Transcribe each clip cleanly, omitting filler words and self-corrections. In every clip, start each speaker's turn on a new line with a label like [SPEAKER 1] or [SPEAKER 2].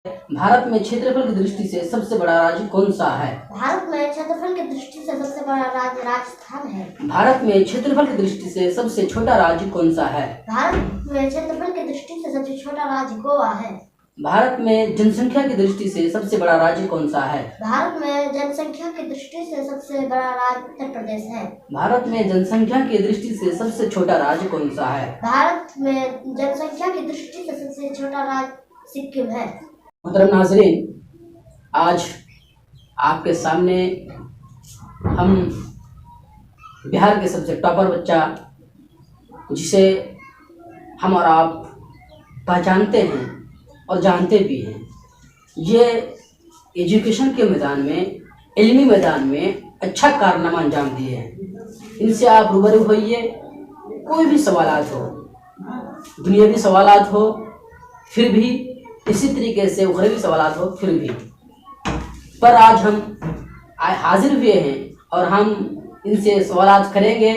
[SPEAKER 1] भारत में क्षेत्रफल की दृष्टि से सबसे बड़ा राज्य कौन सा है?
[SPEAKER 2] भारत में क्षेत्रफल की दृष्टि से सबसे बड़ा राज्य राजस्थान है।
[SPEAKER 1] भारत में क्षेत्रफल की दृष्टि से सबसे छोटा राज्य कौन सा है?
[SPEAKER 2] भारत में क्षेत्रफल की दृष्टि से सबसे छोटा राज्य गोवा है।
[SPEAKER 1] भारत में जनसंख्या की दृष्टि से सबसे बड़ा राज्य कौन सा है?
[SPEAKER 2] भारत में जनसंख्या की दृष्टि से सबसे बड़ा राज्य उत्तर प्रदेश है।
[SPEAKER 1] भारत में जनसंख्या की दृष्टि से सबसे छोटा राज्य कौन सा है?
[SPEAKER 2] भारत में जनसंख्या की दृष्टि से सबसे छोटा राज्य सिक्किम है।
[SPEAKER 1] मोहतरम नाज़रीन, आज आपके सामने हम बिहार के सबसे टॉपर बच्चा, जिसे हम और आप पहचानते हैं और जानते भी हैं, ये एजुकेशन के मैदान में, इल्मी मैदान में अच्छा कारनामा अंजाम दिए हैं। इनसे आप रूबरू होइए। कोई भी सवालात हो, दुनियावी सवालात हो, फिर भी इसी तरीके से उखरवी सवालात हो, फिर भी पर आज हम हाजिर हुए हैं और हम इनसे सवालात करेंगे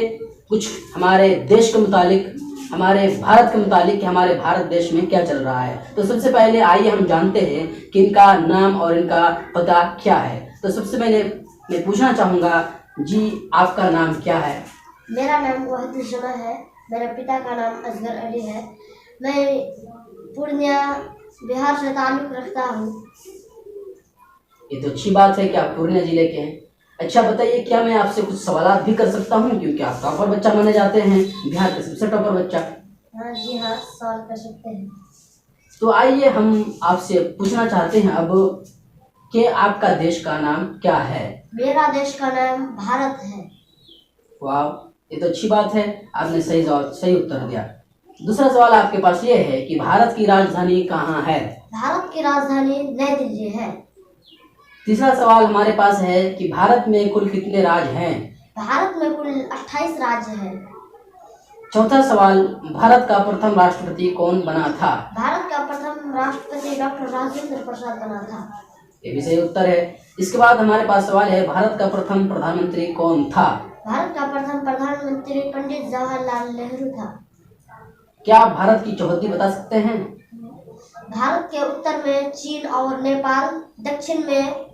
[SPEAKER 1] कुछ हमारे देश के मुतालिक, हमारे भारत के मुतालिक कि हमारे भारत देश में क्या चल रहा है। तो सबसे पहले आइए हम जानते हैं कि इनका नाम और इनका पता क्या है। तो सबसे पहले मैं पूछना चाहूँगा, जी आपका नाम क्या है?
[SPEAKER 2] मेरा नाम वहीद जुमा है। मेरे पिता का नाम असगर अली है। मैं पूर्णिया बिहार से ताल्लुक़ रखता हूँ।
[SPEAKER 1] ये तो अच्छी बात है कि आप पूर्णिया जिले के हैं। अच्छा बताइए, क्या मैं आपसे कुछ सवालात भी कर सकता हूँ, क्योंकि आप टॉपर बच्चा माने जाते हैं, बिहार के सबसे टॉपर बच्चा।
[SPEAKER 2] हाँ जी हाँ, सवाल कर सकते हैं।
[SPEAKER 1] तो आइए हम आपसे पूछना चाहते हैं अब कि आपका देश का नाम क्या है?
[SPEAKER 2] मेरा देश का नाम भारत है।
[SPEAKER 1] वाह, ये तो अच्छी बात है, आपने सही उत्तर दिया। दूसरा सवाल आपके पास ये है कि भारत की राजधानी कहाँ है?
[SPEAKER 2] भारत की राजधानी नई दिल्ली है।
[SPEAKER 1] तीसरा सवाल हमारे पास है कि भारत में कुल कितने राज्य हैं?
[SPEAKER 2] भारत में कुल 28 राज्य हैं।
[SPEAKER 1] चौथा सवाल, भारत का प्रथम राष्ट्रपति कौन बना था?
[SPEAKER 2] भारत का प्रथम राष्ट्रपति डॉक्टर राजेंद्र प्रसाद बना था।
[SPEAKER 1] ये भी सही उत्तर है। इसके बाद हमारे पास सवाल है, भारत का प्रथम प्रधानमंत्री कौन था?
[SPEAKER 2] भारत का प्रथम प्रधानमंत्री पंडित जवाहरलाल नेहरू था।
[SPEAKER 1] क्या आप भारत की चौहद्दी बता सकते हैं?
[SPEAKER 2] भारत के उत्तर में चीन और नेपाल, दक्षिण में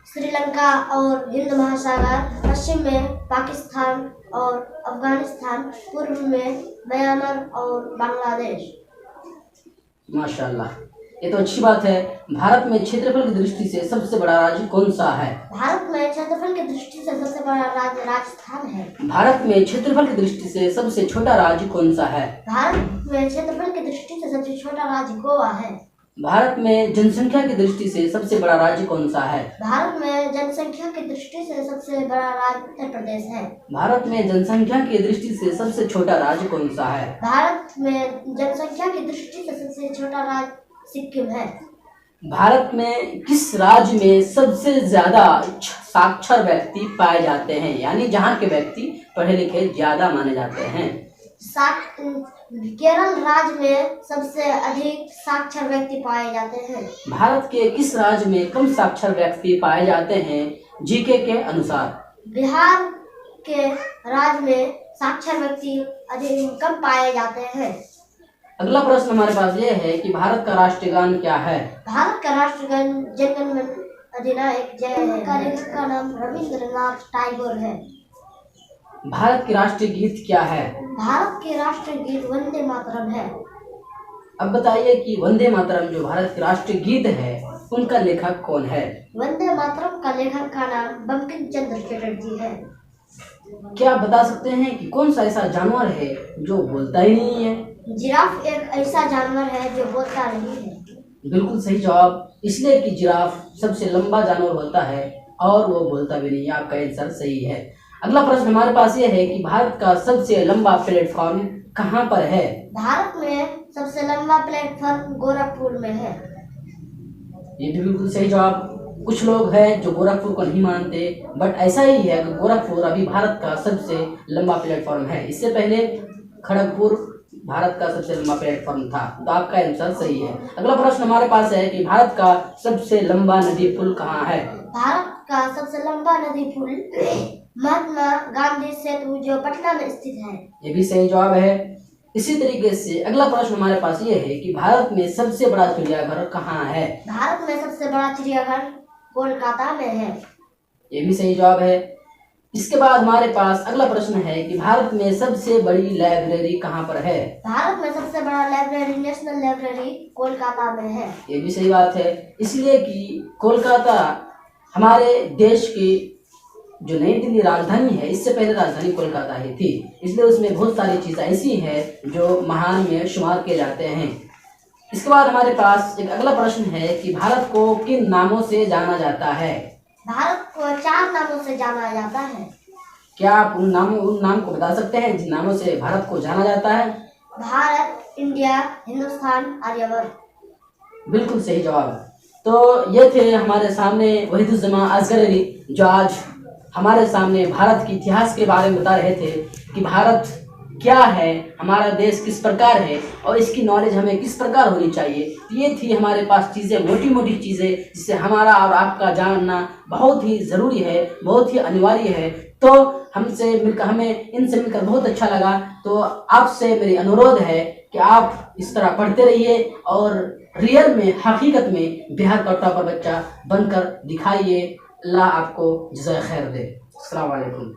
[SPEAKER 2] श्रीलंका और हिंद महासागर, पश्चिम में पाकिस्तान और अफगानिस्तान, पूर्व में म्यांमार और बांग्लादेश।
[SPEAKER 1] माशाल्लाह, ये तो अच्छी बात है। भारत में क्षेत्रफल की दृष्टि से सबसे बड़ा राज्य कौन सा है?
[SPEAKER 2] भारत में क्षेत्रफल की दृष्टि से सबसे बड़ा राज्य राजस्थान है।
[SPEAKER 1] भारत में क्षेत्रफल की दृष्टि से सबसे छोटा राज्य कौन सा है?
[SPEAKER 2] भारत में क्षेत्रफल की दृष्टि से सबसे छोटा राज्य गोवा है।
[SPEAKER 1] भारत में जनसंख्या की दृष्टि से सबसे बड़ा राज्य कौन सा है?
[SPEAKER 2] भारत में जनसंख्या की दृष्टि से सबसे बड़ा राज्य उत्तर प्रदेश है।
[SPEAKER 1] भारत में जनसंख्या की दृष्टि से सबसे छोटा राज्य कौन सा है?
[SPEAKER 2] भारत में जनसंख्या की दृष्टि से सबसे छोटा राज्य सिक्किम है।
[SPEAKER 1] भारत में किस राज्य में सबसे ज्यादा साक्षर व्यक्ति पाए जाते हैं, यानी जहाँ के व्यक्ति पढ़े लिखे ज्यादा माने जाते हैं?
[SPEAKER 2] केरल राज्य में सबसे अधिक साक्षर व्यक्ति पाए जाते हैं।
[SPEAKER 1] भारत के किस राज्य में कम साक्षर व्यक्ति पाए जाते हैं जीके के अनुसार?
[SPEAKER 2] बिहार के राज्य में साक्षर व्यक्ति अधिक कम पाए जाते हैं।
[SPEAKER 1] अगला प्रश्न हमारे पास ये है कि भारत का राष्ट्रीय गान क्या है?
[SPEAKER 2] भारत का राष्ट्रगान जन गण मन अधिनायक जय है। लेखक का नाम रविंद्रनाथ टैगोर है।
[SPEAKER 1] भारत की राष्ट्रीय गीत क्या है?
[SPEAKER 2] भारत के राष्ट्रीय गीत वंदे मातरम है।
[SPEAKER 1] अब बताइए कि वंदे मातरम जो भारत के राष्ट्रीय गीत है, उनका लेखक कौन है?
[SPEAKER 2] वंदे मातरम का लेखक का नाम बंकिम चंद्र चटर्जी है।
[SPEAKER 1] क्या आप बता सकते हैं कि कौन सा ऐसा जानवर है जो बोलता ही नहीं है?
[SPEAKER 2] जिराफ एक ऐसा जानवर है जो बोलता नहीं है।
[SPEAKER 1] बिल्कुल सही जवाब, इसलिए कि जिराफ सबसे लंबा जानवर होता है और वो बोलता भी नहीं है। आपका आंसर सही है। अगला प्रश्न हमारे पास ये है कि भारत का सबसे लंबा प्लेटफॉर्म कहाँ पर है?
[SPEAKER 2] भारत में सबसे लंबा प्लेटफॉर्म गोरखपुर में है।
[SPEAKER 1] ये भी बिल्कुल सही जवाब। कुछ लोग हैं जो गोरखपुर को नहीं मानते, बट ऐसा ही है कि गोरखपुर अभी भारत का सबसे लंबा प्लेटफॉर्म है। इससे पहले खड़गपुर भारत का सबसे लंबा प्लेटफॉर्म था। तो आपका आंसर सही है। अगला प्रश्न हमारे पास है कि भारत का सबसे लंबा नदी पुल कहाँ है?
[SPEAKER 2] भारत का सबसे लंबा नदी पुल महात्मा गांधी सेतु जो पटना में स्थित है।
[SPEAKER 1] ये भी सही जवाब है। इसी तरीके से अगला प्रश्न हमारे पास ये है कि भारत में सबसे बड़ा चिड़ियाघर कहाँ है?
[SPEAKER 2] भारत में सबसे बड़ा चिड़ियाघर कोलकाता में है।
[SPEAKER 1] ये भी सही जवाब है। इसके बाद हमारे पास अगला प्रश्न है कि भारत में सबसे बड़ी लाइब्रेरी कहाँ पर है?
[SPEAKER 2] भारत में सबसे बड़ा लाइब्रेरी नेशनल लाइब्रेरी कोलकाता में है।
[SPEAKER 1] ये भी सही बात है, इसलिए कि कोलकाता हमारे देश की जो नई दिल्ली राजधानी है, इससे पहले राजधानी कोलकाता ही थी, इसलिए उसमें बहुत सारी चीज़ें ऐसी हैं जो महान में शुमार किए जाते हैं। इसके बाद हमारे पास एक अगला प्रश्न है कि भारत को किन नामों से जाना जाता है?
[SPEAKER 2] भारत को 4 नामों से जाना जाता है।
[SPEAKER 1] क्या आप उन नाम को बता सकते हैं जिन नामों से भारत को जाना जाता है?
[SPEAKER 2] भारत, इंडिया, हिंदुस्तान, आर्यवर्त।
[SPEAKER 1] बिल्कुल सही जवाब। तो ये थे हमारे सामने वहीदुज्जमा असगर अली, जो आज हमारे सामने भारत के इतिहास के बारे में बता रहे थे कि भारत क्या है, हमारा देश किस प्रकार है और इसकी नॉलेज हमें किस प्रकार होनी चाहिए। तो ये थी हमारे पास चीज़ें, मोटी मोटी चीज़ें, जिससे हमारा और आपका जानना बहुत ही ज़रूरी है, बहुत ही अनिवार्य है। तो हमें इनसे मिलकर बहुत अच्छा लगा। तो आपसे मेरी अनुरोध है कि आप इस तरह पढ़ते रहिए और रियल में, हकीकत में बिहार का टॉपर बच्चा बनकर दिखाइए। अल्लाह आपको जज़ाए खैर दे। अस्सलाम वालेकुम।